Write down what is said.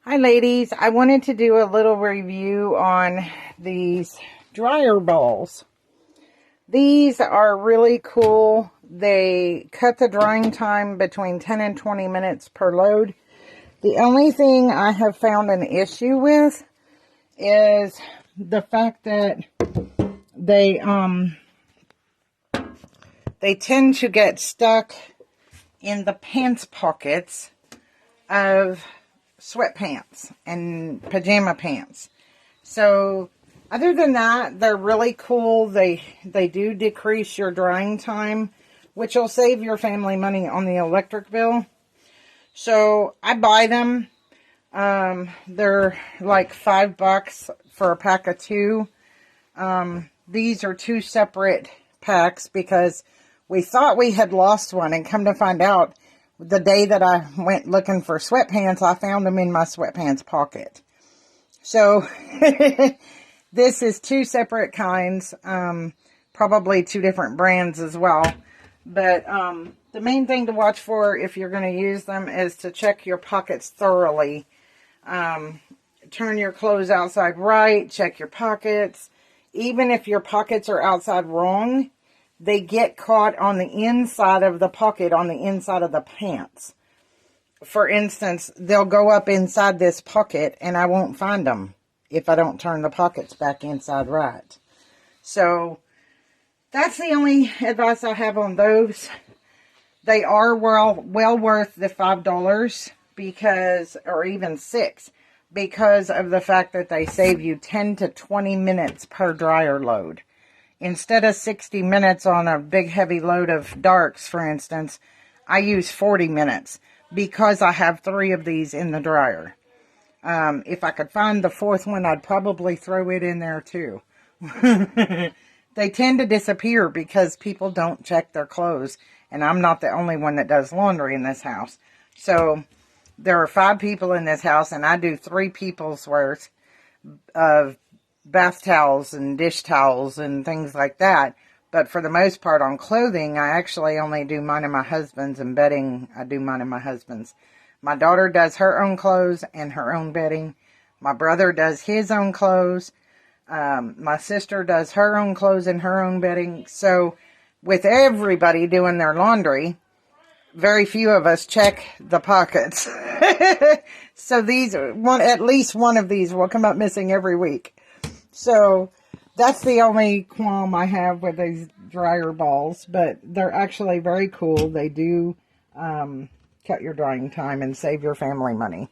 Hi ladies, I wanted to do a little review on these dryer balls. These are really cool. They cut the drying time between 10 and 20 minutes per load. The only thing I have found an issue with is the fact that they tend to get stuck in the pants pockets of sweatpants and pajama pants. So other than that, they're really cool. They do decrease your drying time, which will save your family money on the electric bill. So I buy them. They're like $5 for a pack of 2. These are 2 separate packs because we thought we had lost one, and come to find out, the day that I went looking for sweatpants, I found them in my sweatpants pocket. So, this is 2 separate kinds, probably 2 different brands as well. But the main thing to watch for if you're going to use them is to check your pockets thoroughly. Turn your clothes outside right, check your pockets. Even if your pockets are outside wrong, they get caught on the inside of the pocket, on the inside of the pants. For instance, they'll go up inside this pocket and I won't find them if I don't turn the pockets back inside right. So that's the only advice I have on those. They are well worth the $5 because, or even $6, because of the fact that they save you 10 to 20 minutes per dryer load. Instead of 60 minutes on a big heavy load of darks, for instance, I use 40 minutes because I have 3 of these in the dryer. If I could find the 4th one, I'd probably throw it in there too. They tend to disappear because people don't check their clothes, and I'm not the only one that does laundry in this house. So there are 5 people in this house, and I do 3 people's worth of bath towels and dish towels and things like that. But for the most part on clothing, I actually only do mine and my husband's, and bedding, I do mine and my husband's. My daughter does her own clothes and her own bedding. My brother does his own clothes. My sister does her own clothes and her own bedding. So with everybody doing their laundry, very few of us check the pockets. So at least one of these will come up missing every week. So that's the only qualm I have with these dryer balls, but they're actually very cool. They do cut your drying time and save your family money.